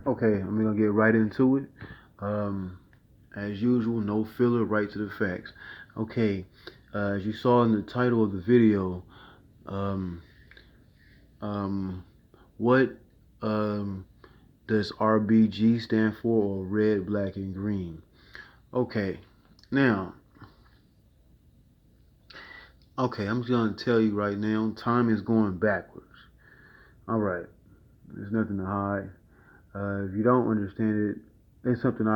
Okay, I'm gonna get right into it. As usual, no filler, right to the facts. Okay, as you saw in the title of the video, um, um, what um, does RBG stand for, or red, black, and green? Okay, now, I'm just gonna tell you right now, time is going backwards. All right, there's nothing to hide. If you don't understand it, it's something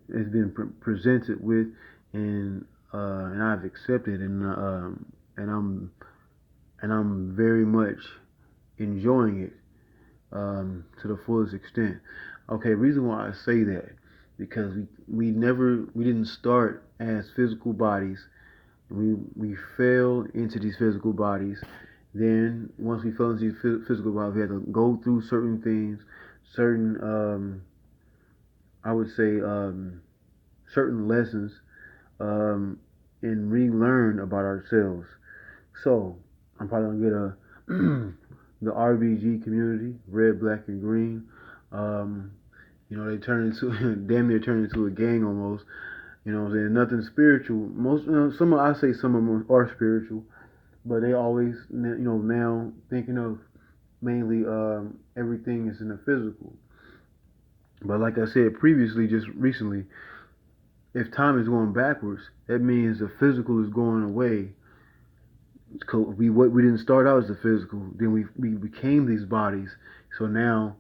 it's been presented with, and I've accepted, and I'm very much enjoying it to the fullest extent. Okay, reason why I say that, because we didn't start as physical bodies. We fell into these physical bodies. Then once we fell into these physical bodies, we had to go through certain things, certain I would say certain lessons, um, and relearn about ourselves. So I'm probably gonna get a the RBG community, red, black, and green. Um, they turn into damn near turn into a gang almost. You know what I'm saying? Nothing spiritual. Most some I say some of them are spiritual, but they always now thinking of mainly everything is in the physical. But like I said previously, just recently, if time is going backwards, that means the physical is going away. We didn't start out as the physical, then we became these bodies. So now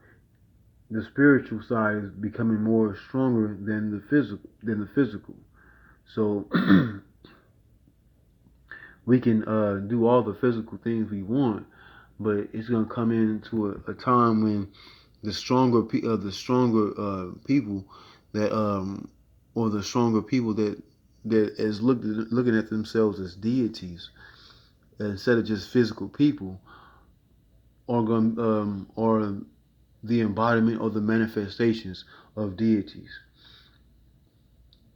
the spiritual side is becoming more stronger than the physical. So we can do all the physical things we want, but it's gonna come into a time when the stronger people that or the stronger people that is looking at themselves as deities instead of just physical people, or the embodiment or the manifestations of deities,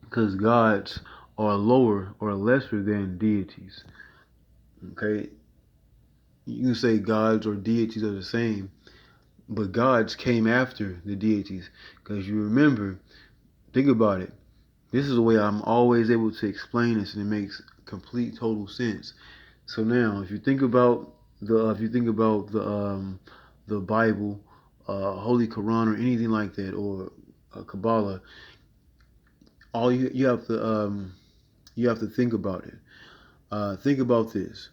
because gods are lower or lesser than deities. Okay, you can say gods or deities are the same, but gods came after the deities, because you remember, think about it. This is the way I'm always able to explain this, and it makes complete total sense. So now, if you think about the Bible, Holy Quran, or anything like that, or Kabbalah, all you have to think about it. Think about this.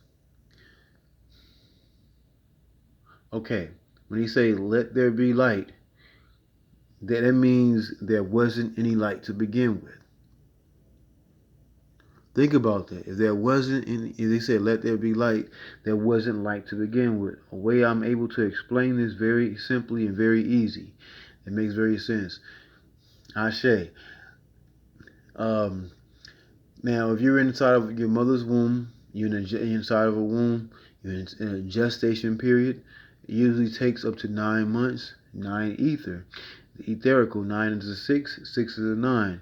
Okay, when he say "Let there be light," that means there wasn't any light to begin with. Think about that. If there wasn't any, if they said "Let there be light," there wasn't light to begin with. A way I'm able to explain this very simply and very easy. It makes very sense. Ashe. Um, Now, if you're inside of your mother's womb, you're inside of a womb, you're in a gestation period. It usually takes up to 9 months. 9 ether, the etherical. 9 is a six. 6 is a nine.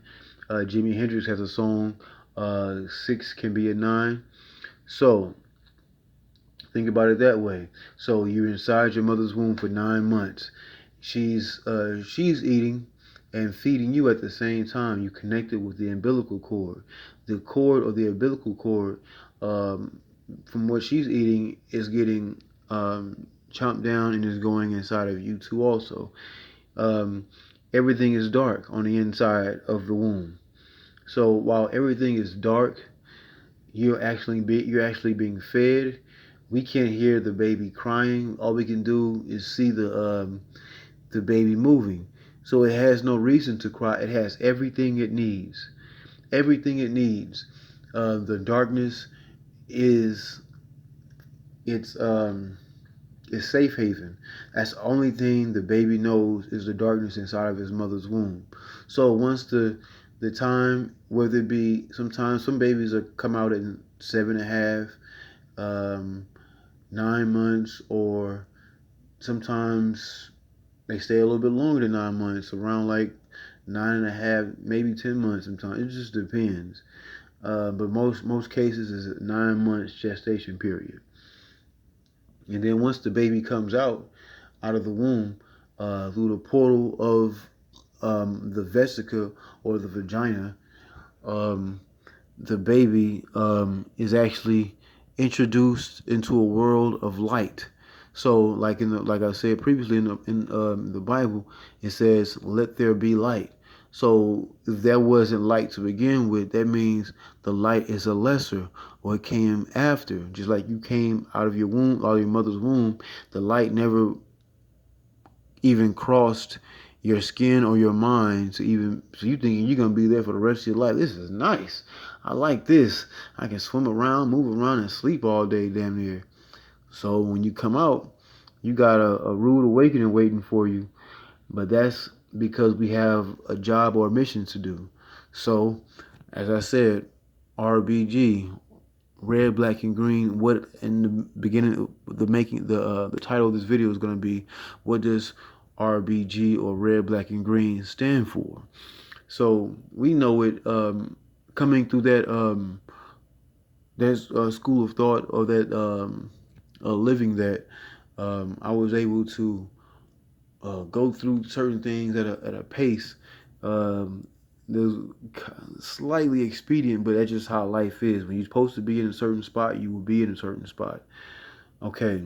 Jimi Hendrix has a song. 6 can be a 9. So think about it that way. So you're inside your mother's womb for 9 months. She's eating and feeding you at the same time. You connected with the umbilical cord. The cord, or the umbilical cord, from what she's eating, is getting chomped down and is going inside of you too also. Um, Everything is dark on the inside of the womb. So while everything is dark, you're actually being fed. We can't hear the baby crying. All we can do is see the baby moving. So it has no reason to cry. It has everything it needs. Everything it needs. The darkness is it's safe haven. That's the only thing the baby knows, is the darkness inside of his mother's womb. So once the time, whether it be, sometimes some babies are come out in 7.5, 9 months, or sometimes they stay a little bit longer than 9 months, around like 9.5, maybe 10 months. Sometimes it just depends. But most cases is a 9 months gestation period. And then once the baby comes out of the womb, through the portal of the vesica or the vagina, um, the baby is actually introduced into a world of light. So, like I said previously in the Bible, it says, "Let there be light." So, if there wasn't light to begin with, that means the light is a lesser, or it came after. Just like you came out of your womb, out of your mother's womb, the light never even crossed your skin or your mind so you thinking you're gonna be there for the rest of your life. This is nice. I like this. I can swim around, move around, and sleep all day damn near. So when you come out, you got a rude awakening waiting for you. But that's because we have a job or a mission to do. So, as I said, RBG, red, black, and green. What in the beginning, the title of this video is going to be, what does RBG or red, black, and green stand for? So we know it coming through that school of thought, or that living that I was able to go through certain things at a pace that's slightly expedient, but that's just how life is. When you're supposed to be in a certain spot, you will be in a certain spot. Okay.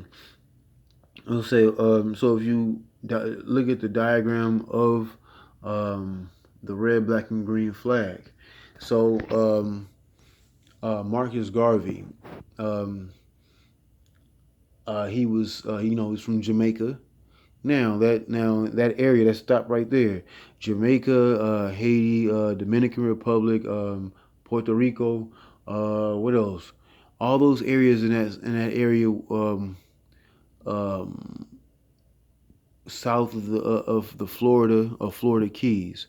I'll say, so if you look at the diagram of the red, black, and green flag. So Marcus Garvey, he was, he's from Jamaica. Now that area, that stopped right there. Jamaica, Haiti, Dominican Republic, Puerto Rico, what else? All those areas in that area um, south of the Florida Keys.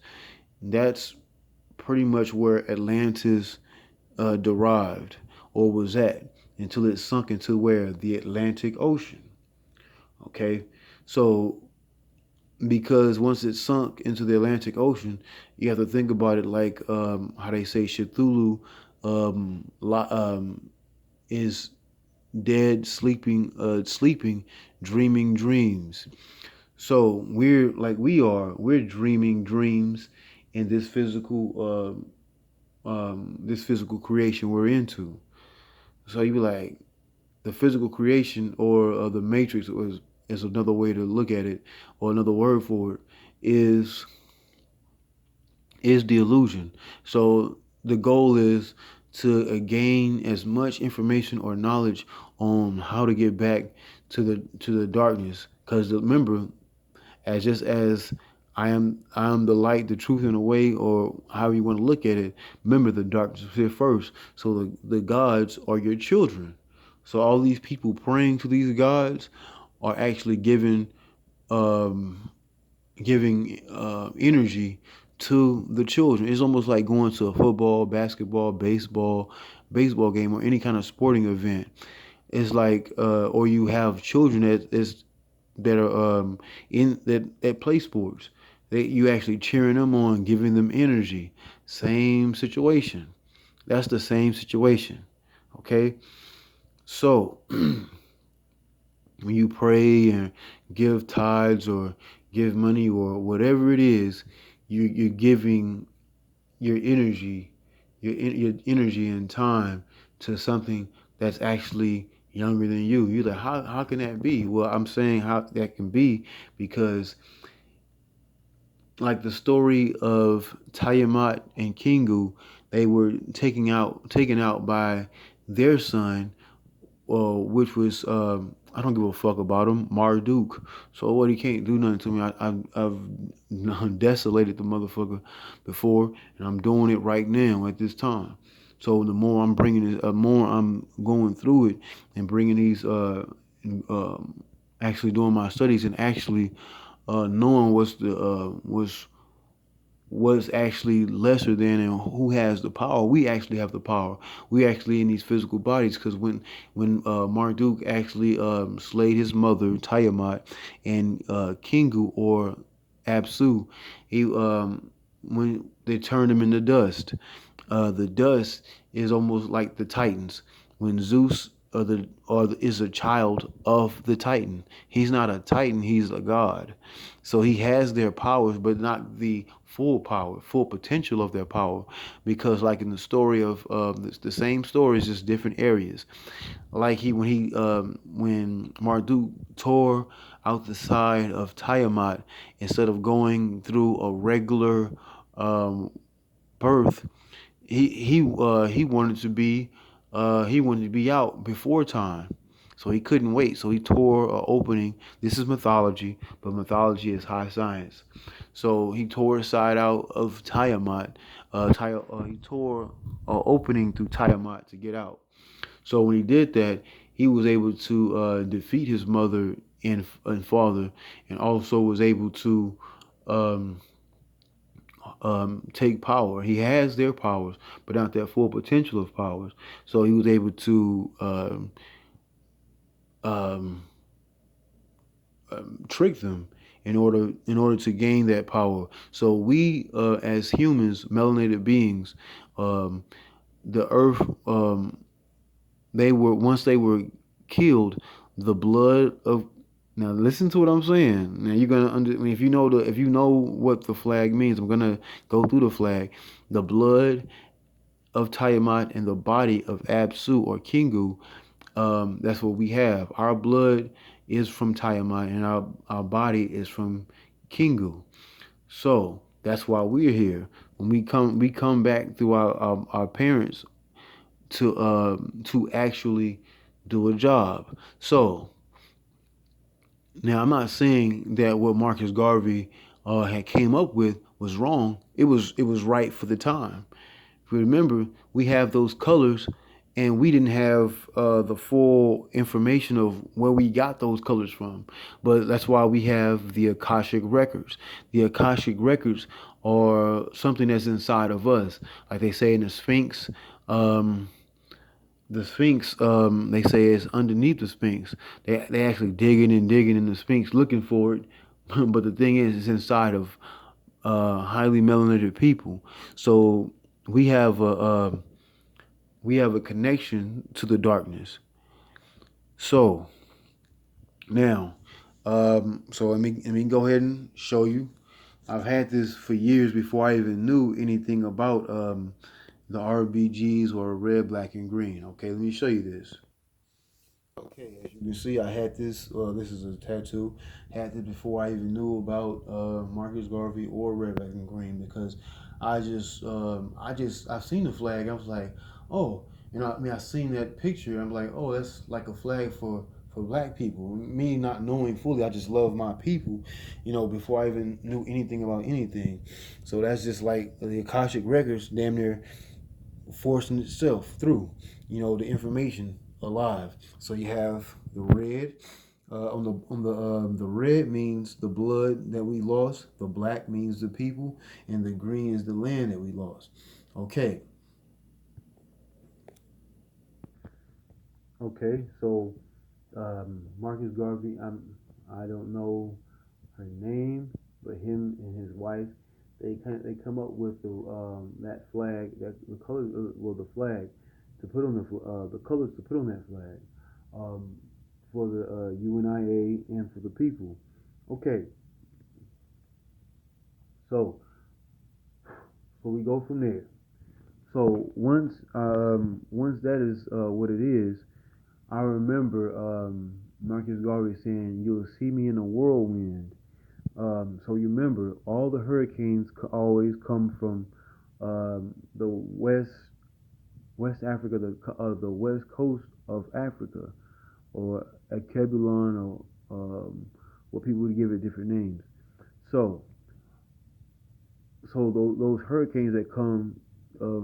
That's pretty much where Atlantis derived, or was at, until it sunk into where? The Atlantic Ocean. Okay, so because once it sunk into the Atlantic Ocean, you have to think about it like how they say Cthulhu is dead, sleeping, dreaming dreams. So we're dreaming dreams in this physical creation we're into. So you be like, the physical creation, or the matrix is another way to look at it, or another word for it, is the illusion. So the goal is to gain as much information or knowledge on how to get back to the darkness. Because remember, as I am the light, the truth, and the way, or however you want to look at it. Remember, the darkness was here first. So the gods are your children. So all these people praying to these gods are actually giving energy to the children. It's almost like going to a football, basketball, baseball game, or any kind of sporting event. It's like, or you have children that are in that play sports. You actually cheering them on, giving them energy. Same situation. That's the same situation. Okay, so when you pray and give tithes or give money or whatever it is, you're giving your energy, your energy and time to something that's actually younger than you. You're like, how can that be? Well, I'm saying how that can be because, like the story of Tiamat and Kingu, they were taken out by their son, which was I don't give a fuck about him, Marduk. So what, he can't do nothing to me. I've desolated the motherfucker before, and I'm doing it right now at this time. So the more I'm bringing it, more I'm going through it and bringing these, actually doing my studies and actually knowing what's actually lesser than and who has the power. We actually have the power. We actually in these physical bodies, because when Marduk actually slayed his mother Tiamat and Kingu or Apsu, he when they turned him into dust. The dust is almost like the Titans. When Zeus is a child of the Titan. He's not a Titan, he's a god. So he has their powers, but not the full power, full potential of their power. Because like in the story of the same stories, just different areas. Like when Marduk tore out the side of Tiamat, instead of going through a regular um, birth, he wanted to be out before time, so he couldn't wait. So he tore an opening. This is mythology, but mythology is high science. So he tore a side out of Tiamat. He tore an opening through Tiamat to get out. So when he did that, he was able to defeat his mother and father, and also was able to um, take power. He has their powers, but not their full potential of powers. So he was able to um, trick them in order to gain that power. So we, as humans, melanated beings, um, the Earth, they were once they were killed, the blood of now listen to what I'm saying. Now you're gonna I mean, if you know what the flag means, I'm gonna go through the flag. The blood of Tiamat and the body of Absu or Kingu. That's what we have. Our blood is from Tiamat and our body is from Kingu. So that's why we're here. When we come back through our parents to actually do a job. So now I'm not saying that what Marcus Garvey had came up with was wrong. It was right for the time. If you remember, we have those colors, and we didn't have the full information of where we got those colors from. But that's why we have the Akashic records. The Akashic records are something that's inside of us, like they say in the Sphinx. Um, the Sphinx, they say, is underneath the Sphinx. They actually digging in the Sphinx looking for it, but the thing is, it's inside of highly melanated people. So we have a connection to the darkness. So now, so let me go ahead and show you. I've had this for years before I even knew anything about the RBGs or red, black, and green. Okay, let me show you this. Okay, as you can see, I had this. This is a tattoo. Had this before I even knew about Marcus Garvey or red, black, and green, because I've seen the flag. I was like, oh, I mean, I seen that picture. I'm like, oh, that's like a flag for black people. Me not knowing fully, I just love my people, before I even knew anything about anything. So that's just like the Akashic records, damn near forcing itself through, the information alive. So you have the red. On the red means the blood that we lost. The black means the people, and the green is the land that we lost. Okay. Okay. So Marcus Garvey. I don't know her name, but him and his wife, they come up with that flag, that the colors, the flag to put on the colors to put on that flag, um, for the UNIA and for the people. Okay, so we go from there. So once that is what it is, I remember Marcus Garvey saying, "You'll see me in a whirlwind." So you remember, all the hurricanes always come from the West Africa, the west coast of Africa, or Kebulon, or what people would give it different names. So, those hurricanes that come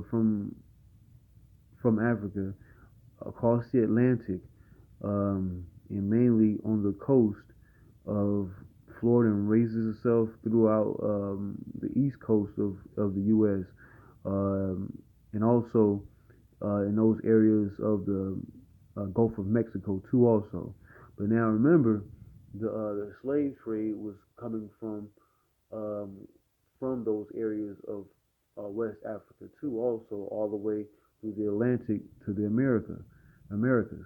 from Africa across the Atlantic, and mainly on the coast of Florida, and raises itself throughout the east coast of the U.S., and also in those areas of the Gulf of Mexico too, also. But now remember, the slave trade was coming um, from those areas of West Africa too, also all the way through the Atlantic to the Americas.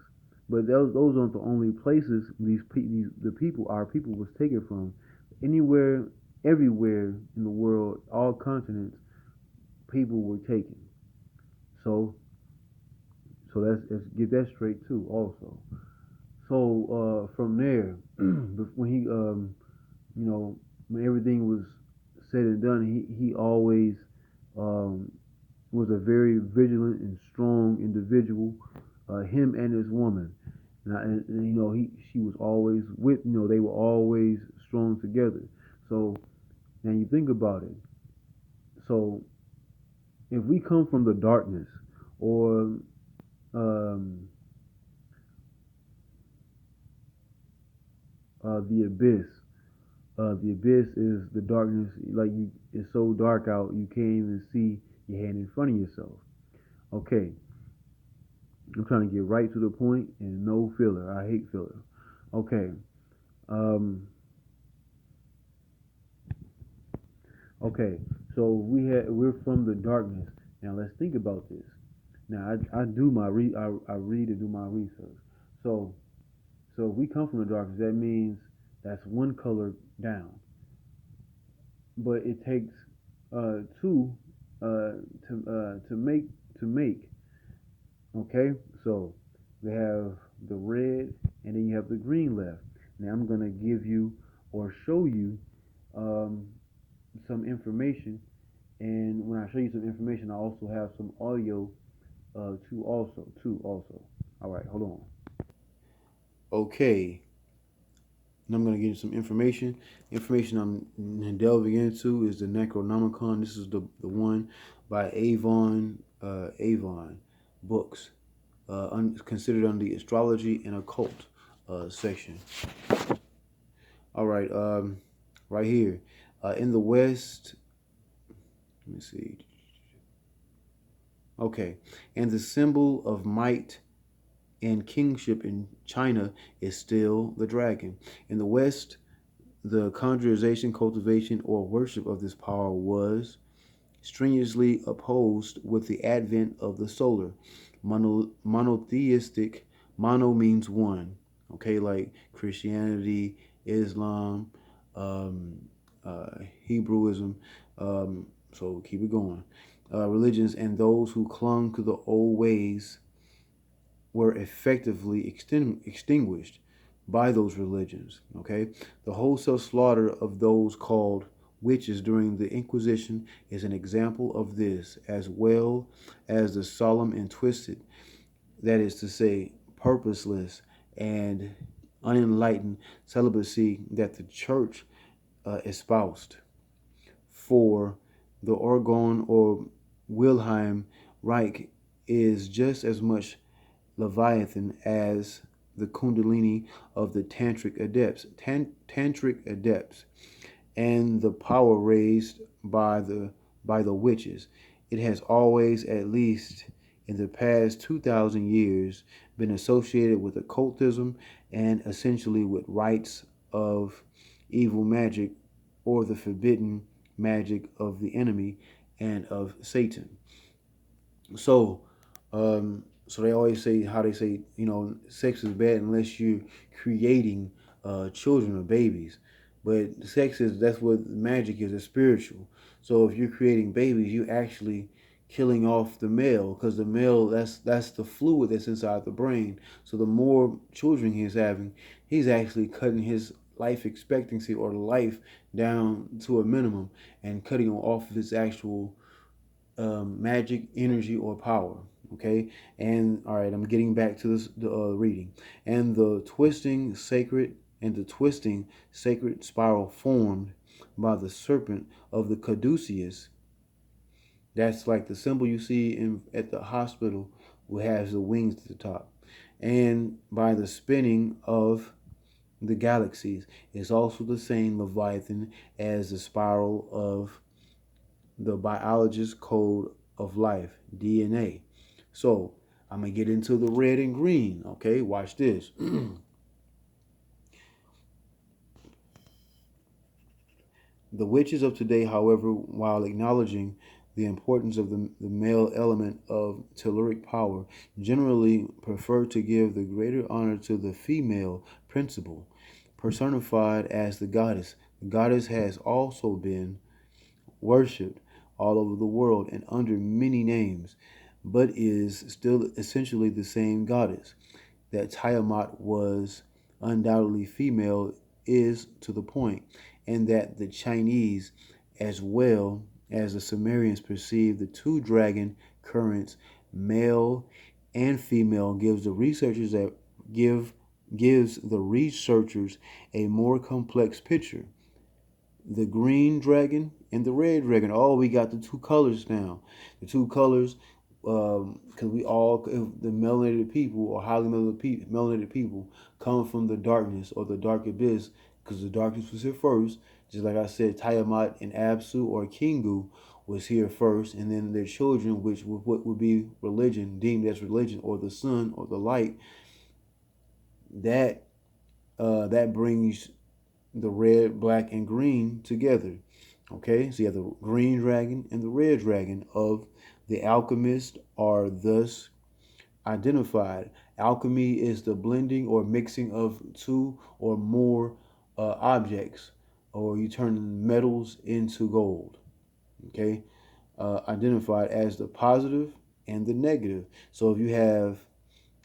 But those aren't the only places our people was taken from. Anywhere, everywhere in the world, all continents, people were taken. So let's get that straight too. Also, so from there, when he you know when everything was said and done, he always um, was a very vigilant and strong individual. Him and his woman, and she was always with they were always strong together. So now you think about it. So if we come from the darkness or um, the abyss, the abyss is the darkness. Like it's so dark out you can't even see your hand in front of yourself. Okay, I'm trying to get right to the point and no filler. I hate filler. Okay. Um, okay. So we're from the darkness. Now let's think about this. Now I do I read and do my research. So if we come from the darkness, that means that's one color down. But it takes two to make. Okay. So we have the red and then you have the green left. Now I'm gonna give you or show you um, some information, and when I show you some information, I also have some audio too also. All right, hold on. Okay, and I'm going to give you some information. Information I'm delving into is the Necronomicon. This is the one by Avon Books, considered under the astrology and occult section. All right, right here in the West. Let me see. Okay, and the symbol of might and kingship in China is still the dragon. In the West, the conjuration, cultivation, or worship of this power was strenuously opposed with the advent of the solar monotheistic. Mono means one. Okay, like Christianity, Islam, um, Hebrewism. So keep it going. Religions and those who clung to the old ways were effectively extinguished by those religions. Okay, the wholesale slaughter of those called witches during the Inquisition is an example of this, as well as the solemn and twisted, that is to say, purposeless and unenlightened celibacy that the church espoused. For the Orgon or Wilhelm Reich is just as much Leviathan as the Kundalini of the Tantric adepts, and the power raised by the witches. It has always, at least in the past 2,000 years, been associated with occultism and essentially with rites of evil magic or the forbidden magic of the enemy and of Satan. So, so they always say how they say, sex is bad unless you're creating children or babies. But sex that's what magic is, it's spiritual. So if you're creating babies, you're actually killing off the male, because the male, that's the fluid that's inside the brain. So the more children he's having, he's actually cutting his life expectancy or life down to a minimum and cutting off his actual magic energy or power. Okay, and all right, I'm getting back to the reading. And the twisting sacred spiral formed by the serpent of the caduceus. That's like the symbol you see at the hospital, who has the wings at the top. And by the spinning of the galaxies is also the same Leviathan as the spiral of the biologist code of life, DNA. So I'm going to get into the red and green. Okay, watch this. The witches of today, however, while acknowledging the importance of the male element of telluric power, generally prefer to give the greater honor to the female principle, personified as the goddess. The goddess has also been worshipped all over the world and under many names, but is still essentially the same goddess. That Tiamat was undoubtedly female is to the point, and that the Chinese, as well as the Sumerians, perceived the two dragon currents, male and female, gives the researchers a more complex picture. The green dragon and the red dragon. Oh, we got the two colors now. The two colors, because we all, the melanated people or highly melanated people, come from the darkness or the dark abyss, because the darkness was here first. Just like I said, Tiamat and Apsu or Kingu was here first, and then their children, which would be religion, deemed as religion, or the sun or the light. That brings the red, black, and green together. Okay, so you have the green dragon and the red dragon of the alchemist are thus identified. Alchemy is the blending or mixing of two or more objects, or you turn metals into gold. Okay, identified as the positive and the negative. So if you have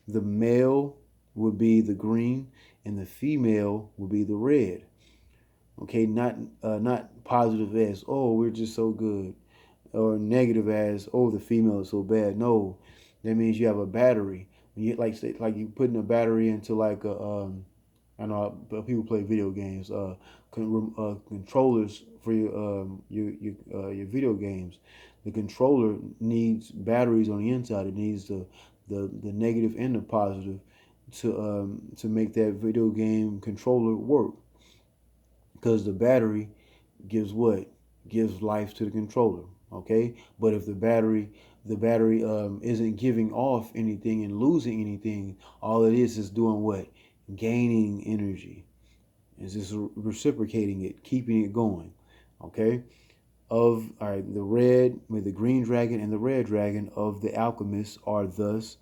the male would be the green and the female would be the red. Okay, not positive as, oh, we're just so good, or negative as, oh, the female is so bad. No, that means you have a battery. When you like you putting a battery into like a I know people play video games, controllers for your video games. The controller needs batteries on the inside. It needs the negative and the positive to make that video game controller work, because the battery gives what? Gives life to the controller. Okay, but if the battery isn't giving off anything and losing anything, all it is doing what? Gaining energy. It's just reciprocating it, keeping it going. Okay. All right, the red with the green dragon and the red dragon of the alchemists are thus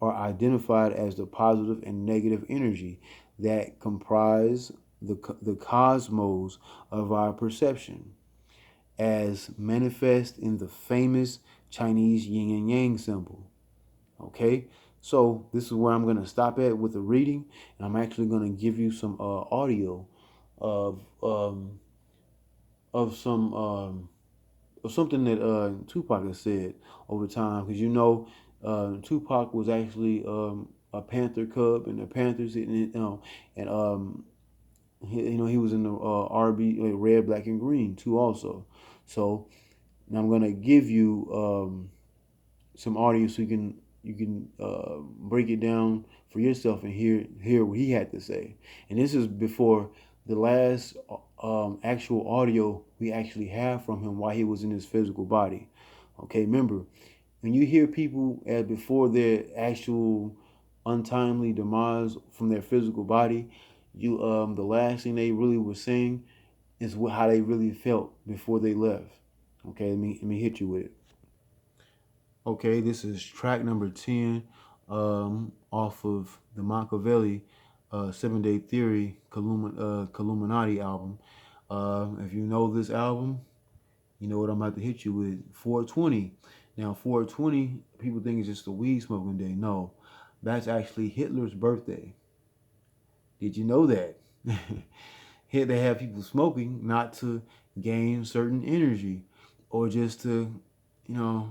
are identified as the positive and negative energy that comprise the cosmos of our perception, as manifest in the famous Chinese yin and yang symbol. Okay, so this is where I'm going to stop at with the reading, and I'm actually going to give you some audio of something that Tupac has said over time, because Tupac was actually a Panther cub, and the Panthers, he was in the RB, red, black, and green too also. So now I'm gonna give you some audio so you can break it down for yourself and hear what he had to say. And this is before the last actual audio we actually have from him while he was in his physical body. Okay, remember, when you hear people before their actual untimely demise from their physical body, the last thing they really were saying is how they really felt before they left. Okay, let me hit you with it. Okay, this is track number 10 off of the Machiavelli 7-Day Theory Illuminati album. If you know this album, you know what I'm about to hit you with. 420. Now, 420, people think it's just a weed smoking day. No, that's actually Hitler's birthday. Did you know that? Here they have people smoking not to gain certain energy, or just to, I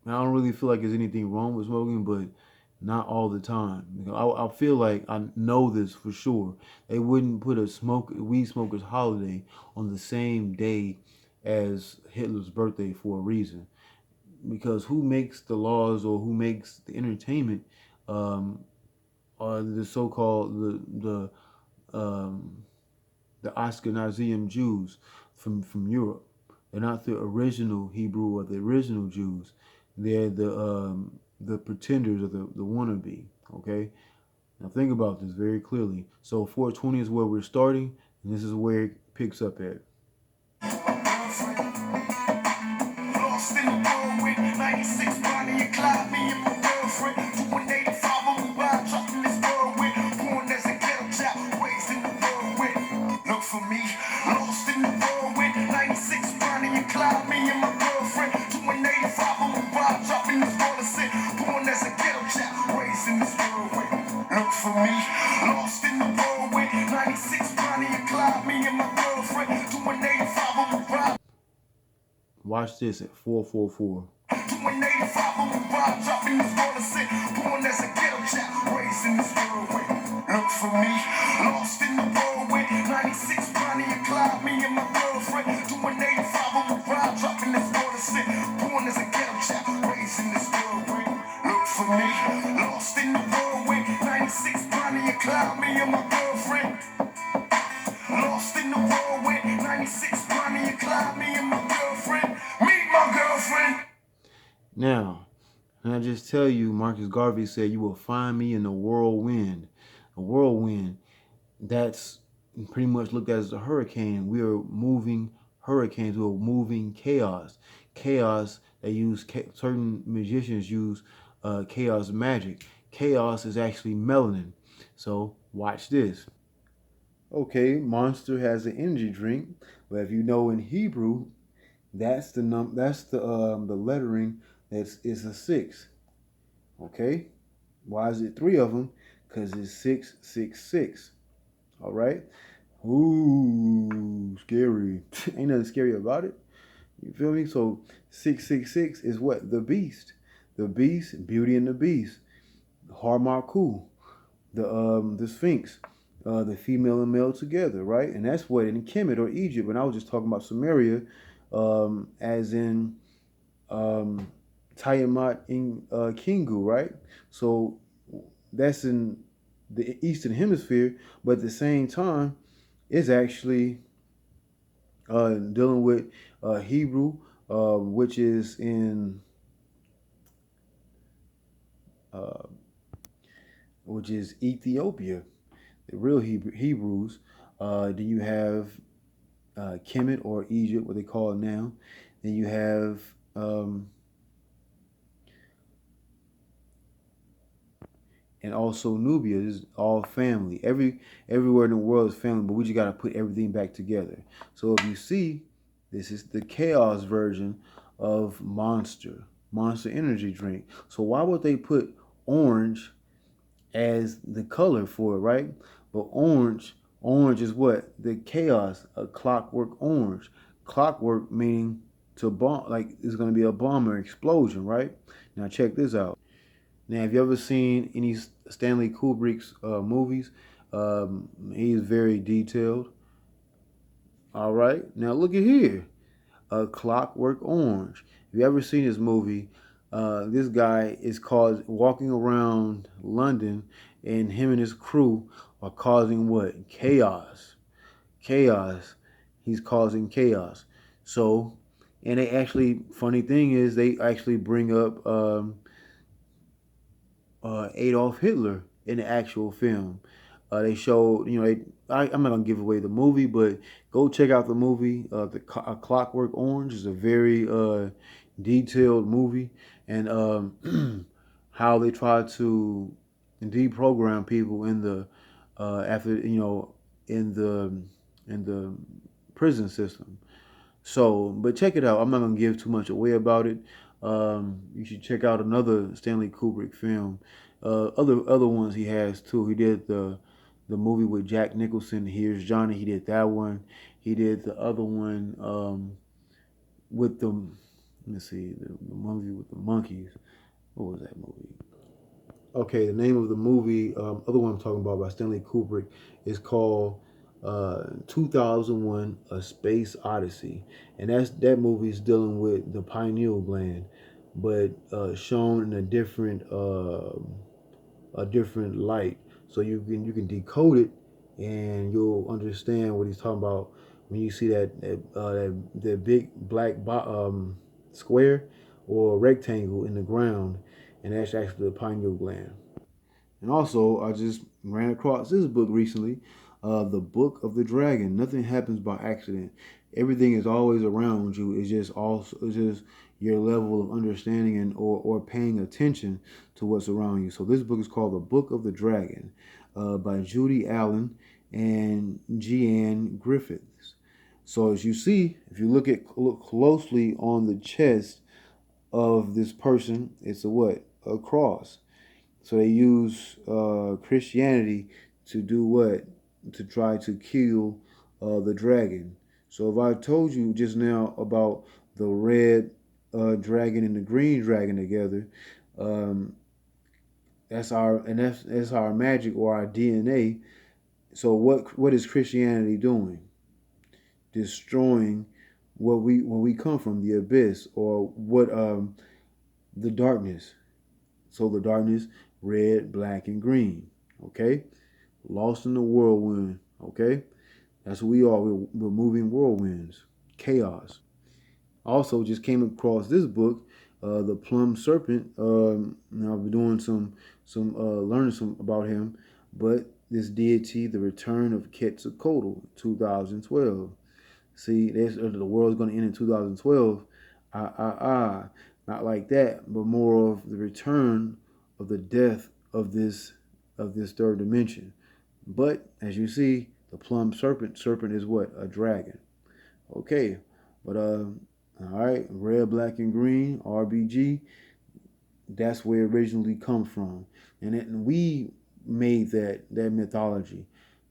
don't really feel like there's anything wrong with smoking, but not all the time. I feel like I know this for sure. They wouldn't put a weed smoker's holiday on the same day as Hitler's birthday for a reason. Because who makes the laws or who makes the entertainment are the so-called the Ashkenazium Jews from Europe. They're not the original Hebrew or the original Jews. They're the pretenders or the wannabe. Okay, now think about this very clearly. So 420 is where we're starting, and this is where it picks up at. in the world with 96 Bonnie and Clyde, me and my girlfriend. Doing 85 on the ride, dropping this world with. Born as a ghetto child, raised in the world with. Look for me, lost in the world with 96 Bonnie and Clyde, me and my girlfriend. Doing 85 on the ride, dropping this world of sin. Born as a ghetto child, raised in this world with. Look for me, lost in the world with 96 Bonnie and Clyde, me and my girlfriend. Doing 85 on the ride. Watch this at 444. Doing 85 on the ride, dropping this world of sin. Born as a ghetto child, raised in this world with. Look for me, lost in the world with 96 Bonnie and Clyde, me and my girlfriend. Doing 85 on the ride, dropping this world of sin. Born as a ghetto child, raised in this world with. Look for me, lost in the world with 96 Bonnie and Clyde, me and my girlfriend. Lost in the world with 96 Bonnie and Clyde, me and my girlfriend. Meet my girlfriend. Now, can I just tell you, Marcus Garvey said, you will find me in the whirlwind. A whirlwind, that's pretty much looked at as a hurricane. We are moving hurricanes. We're moving chaos. Chaos, they use, certain magicians use chaos magic. Chaos is actually melanin. So watch this. Okay, Monster has an energy drink, but if you know in Hebrew, that's the lettering is a 6. Okay, why is it 3 of them? Because it's 666. All right. Ooh, scary. Ain't nothing scary about it. You feel me? So 666 is what? The beast. The beast, Beauty and the Beast. Harmaku, the Sphinx. The female and male together, right? And that's what in Kemet or Egypt. And I was just talking about Samaria, as in Tiamat in Kingu, right? So that's in the Eastern Hemisphere, but at the same time, it's actually dealing with Hebrew, which is in which is Ethiopia. The real Hebrews. Then you have Kemet or Egypt, what they call it now. Then you have and also Nubia. This is all family. Everywhere in the world is family, but we just gotta put everything back together. So if you see, this is the chaos version of Monster energy drink. So why would they put orange as the color for it, right? But orange is what? The chaos, a clockwork orange. Clockwork meaning to bomb, like it's going to be a bomb or explosion, right? Now check this out. Now, have you ever seen any Stanley Kubrick's movies? He's very detailed. All right. Now look at here. A Clockwork Orange. Have you ever seen this movie? This guy is walking around London, and him and his crew are causing what? Chaos. Chaos. He's causing chaos. So, and they actually, funny thing is, they actually bring up Adolf Hitler in the actual film. They showed, I'm not gonna give away the movie, but go check out the movie. A Clockwork Orange is a very detailed movie, and how they try to deprogram people in the in the prison system. So, but check it out. I'm not gonna give too much away about it. You should check out another Stanley Kubrick film. Other ones he has too. He did the movie with Jack Nicholson, Here's Johnny. He did that one. He did the other one with the, let's see, the movie with the monkeys. What was that movie? Okay, the name of the movie, other one I'm talking about by Stanley Kubrick, is called 2001: A Space Odyssey, and that movie is dealing with the pineal gland, but shown in a different light, so you can decode it, and you'll understand what he's talking about when you see that big black square or rectangle in the ground, and that's actually the pineal gland. And also, I just ran across this book recently, The Book of the Dragon. Nothing happens by accident. Everything is always around you. It's just your level of understanding and or paying attention to what's around you. So this book is called The Book of the Dragon by Judy Allen and Jeanne Griffiths. So as you see, if you look closely on the chest of this person, it's a what? A cross. So they use Christianity to do what? To try to kill the dragon. So if I told you just now about the red dragon and the green dragon together, um, that's our magic or our DNA. So what is Christianity doing? Destroying what we come from, the abyss, or what the darkness. So the darkness, red, black, and green. Okay? Lost in the whirlwind. Okay? That's what we are. We're moving whirlwinds. Chaos. Also, just came across this book, The Plum Serpent. I've been doing some learning some about him. But this deity, The Return of Quetzalcoatl, 2012. See, the world's going to end in 2012. Not like that, but more of the return of the death of this third dimension. But as you see, the plum serpent is what? A dragon. Okay, but all right, red, black, and green, RBG. That's where it originally comes from, and we made that mythology.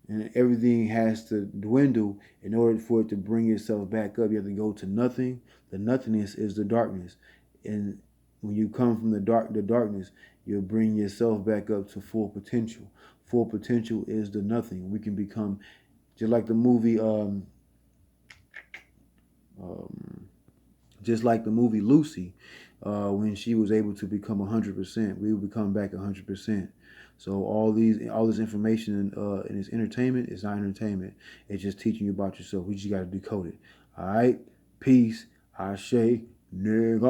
And everything has to dwindle in order for it to bring itself back up. You have to go to nothing. The nothingness is the darkness, and when you come from the darkness, you'll bring yourself back up to full potential. Full potential is the nothing. We can become just like the movie, just like the movie Lucy, when she was able to become 100%, we will become back 100%. So all this information in this entertainment is not entertainment. It's just teaching you about yourself. We just got to decode it. All right, peace. Ashe, nigga.